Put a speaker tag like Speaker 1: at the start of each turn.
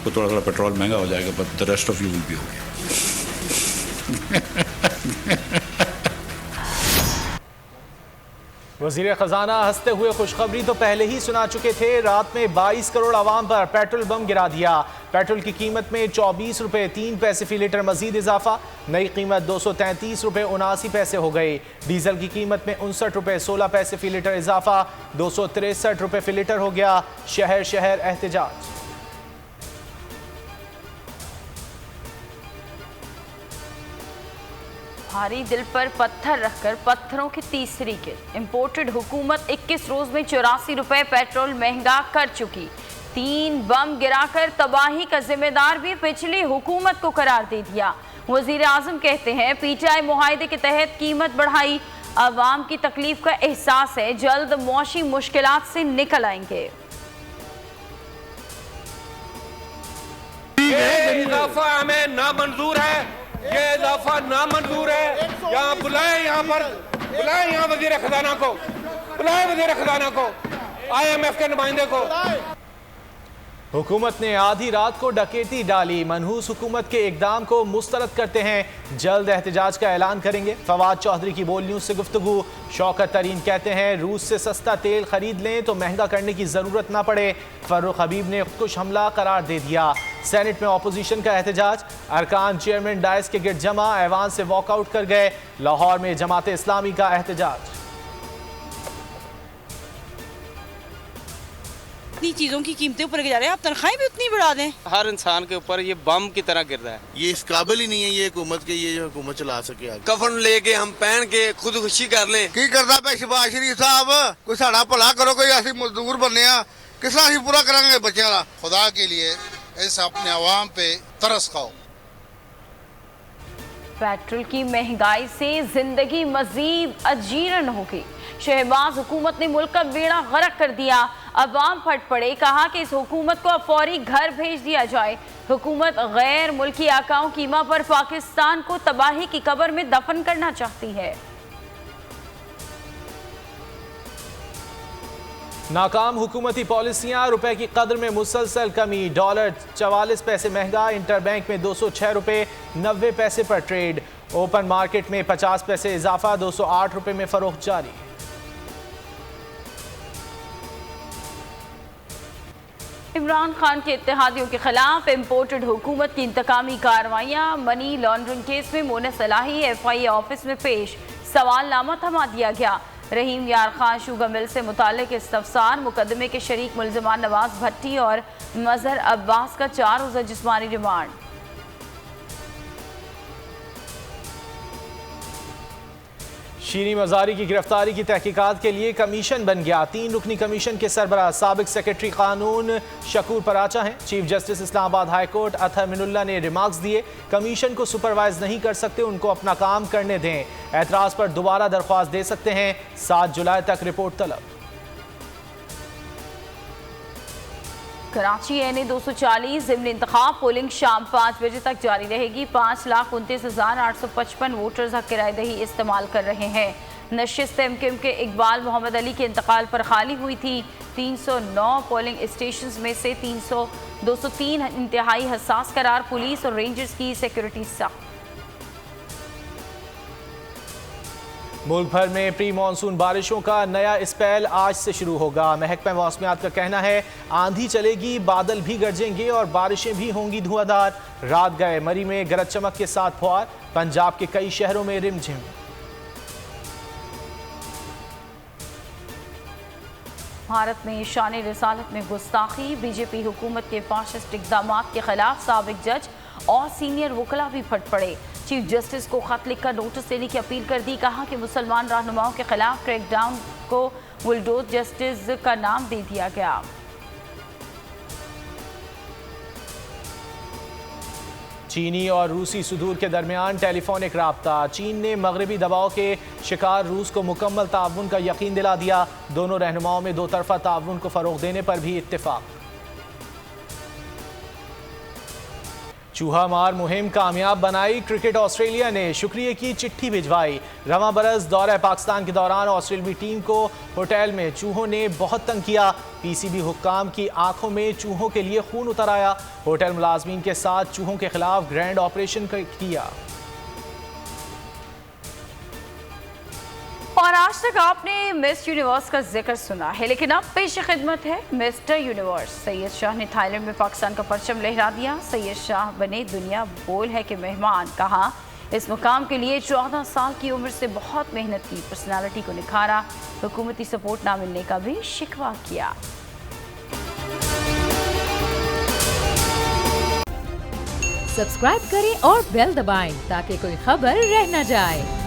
Speaker 1: आपको थोड़ा थोड़ा पेट्रोल महंगा हो जाएगा, but the rest of you will be okay.
Speaker 2: वज़ीर ख़जाना हंसते हुए खुशखबरी तो पहले ही सुना चुके थे। रात में 22 करोड़ आवाम पर पेट्रोल बम गिरा दिया। पेट्रोल की कीमत में 24 रुपये 3 पैसे फी लीटर मजीद इजाफा। नई कीमत 233 रुपये 79 पैसे हो गई। डीजल की कीमत में 59 रुपये 16 पैसे फी लीटर इजाफा। 263 रुपये फी लीटर हो गया। शहर शहर एहतजाज।
Speaker 3: भारी दिल पर पत्थर रखकर पत्थरों की तीसरी किस्त। इंपोर्टेड हुकूमत 21 रोज में 84 रुपए पेट्रोल महंगा कर चुकी। 3 बम गिराकर तबाही का जिम्मेदार भी पिछली हुकूमत को करार दे दिया। वजीर आजम कहते हैं पीटीआई मुआहदे के तहत कीमत बढ़ाई। अवाम की तकलीफ का एहसास है, जल्द मौशी मुश्किलात से निकल आएंगे।
Speaker 4: ये इजाफा हमें नामंजूर है, ये इजाफा नामंजूर है। यहाँ बुलाएं, यहाँ पर बुलाएं, यहाँ वजीर खजाना को बुलाएं, वजीर खजाना को, IMF के नुमाइंदे को।
Speaker 2: हुकूमत ने आधी रात को डकैती डाली। मनहूस हुकूमत के इकदाम को मुस्तरद करते हैं। जल्द एहतजाज का ऐलान करेंगे। फवाद चौधरी की बोल न्यूज़ से गुफ्तगू। शौकत तरीन कहते हैं रूस से सस्ता तेल खरीद लें तो महंगा करने की ज़रूरत ना पड़े। फर्रुख हबीब ने खुदकुश हमला करार दे दिया। सेनेट में अपोजिशन का एहतजाज। अरकान चेयरमैन डायस के गिर्द जमा, ऐवान से वॉकआउट कर गए। लाहौर में जमात इस्लामी का एहतजाज।
Speaker 5: इतनी चीजों की कीमतें ऊपर जा रहे हैं, आप तनख्वाहें भी उतनी बढ़ा दें।
Speaker 6: हर इंसान के ऊपर ये बम की तरह गिर रहा है।
Speaker 7: ये इस काबिल ही नहीं है ये हुकूमत के, ये जो हुकूमत चला सके आगे।
Speaker 8: कफन लेके हम पहन के खुद खुशी कर लें।
Speaker 7: की करता पे शहबाज शरीफ साहब, कोई साड़ा भला करो, कोई ऐसी मजदूर बनने किस तरह पूरा करांगे बच्चों का। खुदा के लिए इस अपने अवाम पे तरस खाओ।
Speaker 3: पेट्रोल की महंगाई से जिंदगी मजीद अजीरन होगी। शहबाज हुकूमत ने मुल्क का बेड़ा गर्क कर दिया। अवाम फट पड़े, कहा कि इस हुकूमत को अब फौरी घर भेज दिया जाए। हुकूमत गैर मुल्की आकाओं कीमा पर पाकिस्तान को तबाही की कब्र में दफन करना चाहती है।
Speaker 2: नाकाम हुकूमती पॉलिसियां, रुपए की कदर में मुसलसल कमी। डॉलर 44 पैसे महंगा। इंटरबैंक में 206 रुपये 90 पैसे पर ट्रेड। ओपन मार्केट में 50 पैसे इजाफा। 208 रुपये में फरोख्त जारी।
Speaker 3: इमरान खान के इत्तेहादियों के खिलाफ इम्पोर्टेड हुकूमत की इंतकामी कार्रवाइयाँ। मनी लॉन्ड्रिंग केस में मोना सलाही FIA ऑफिस में पेश। सवालनामा थमा दिया गया। रहीम यार खान शुगर मिल से मुतालिक इस्तफसार। मुकदमे के शरीक मुलजमान नवाज भट्टी और मजहर अब्बास का 4 रोज़ा जिस्मानी रिमांड।
Speaker 2: शीरी मजारी की गिरफ्तारी की तहकीकात के लिए कमीशन बन गया। 3 रुकनी कमीशन के सरबराह साबिक सेक्रेटरी कानून शकूर पराचा हैं। Chief justice Islamabad high court Athar Minallah ने रिमार्क्स दिए, कमीशन को सुपरवाइज नहीं कर सकते, उनको अपना काम करने दें। एतराज़ पर दोबारा दरख्वास्त दे सकते हैं। 7 जुलाई तक रिपोर्ट तलब।
Speaker 3: कराची NA 240 ज़िम्न इंतखाब पोलिंग शाम 5 बजे तक जारी रहेगी। 5,29,855 वोटर्स हक किराएदही इस्तेमाल कर रहे हैं। नशिस्त MKM के इकबाल मोहम्मद अली के इंतकाल पर खाली हुई थी। 309 पोलिंग स्टेशन में से 203 इंतहाई हसास करार। पुलिस और रेंजर्स की सिक्योरिटी सख्त।
Speaker 2: मुल्क भर में प्री मानसून बारिशों का नया स्पेल आज से शुरू होगा। महकमा मौसमियात का कहना है आंधी चलेगी, बादल भी गरजेंगे और बारिशें भी होंगी धुआंधार। रात गए मरी में गरज चमक के साथ फुहार। पंजाब के कई शहरों में रिमझिम।
Speaker 3: भारत में शान रिसालत में गुस्ताखी। बीजेपी हुकूमत के फाशिस्ट इक़दामात के खिलाफ साबिक जज और सीनियर वकला भी फट पड़े। चीफ जस्टिस को खत लिखकर नोटिस देने की अपील कर दी। कहा कि मुसलमान रहनुमाओं के खिलाफ क्रैकडाउन को बुलडोज जस्टिस का नाम दे दिया गया।
Speaker 2: चीनी और रूसी सुदूर के दरमियान टेलीफोनिक राब्ता। चीन ने मगरबी दबाव के शिकार रूस को मुकम्मल ताउन का यकीन दिला दिया। दोनों रहनुमाओं में दो तरफा ताउन को फरोग देने पर भी इत्तेफाक। चूहा मार मुहिम कामयाब बनाई, क्रिकेट ऑस्ट्रेलिया ने शुक्रिया की चिट्ठी भिजवाई। रवां बरस दौरे पाकिस्तान के दौरान ऑस्ट्रेलियाई टीम को होटल में चूहों ने बहुत तंग किया। पीसीबी हुक्काम की आंखों में चूहों के लिए खून उतर आया। होटल मुलाजमीन के साथ चूहों के खिलाफ ग्रैंड ऑपरेशन किया।
Speaker 3: और आज तक आपने मिस यूनिवर्स का जिक्र सुना है, लेकिन अब पेश खिदमत है मिस्टर यूनिवर्स। सैयद शाह ने थाईलैंड में पाकिस्तान का परचम लहरा दिया। सैयद शाह बने दुनिया बोल है कि मेहमान। कहा इस मुकाम के लिए 14 साल की उम्र से बहुत मेहनत की, पर्सनालिटी को निखारा, हुकूमती सपोर्ट ना मिलने का भी शिकवा किया।
Speaker 9: सब्सक्राइब करें और बेल दबाएं ताकि कोई खबर रह न जाए।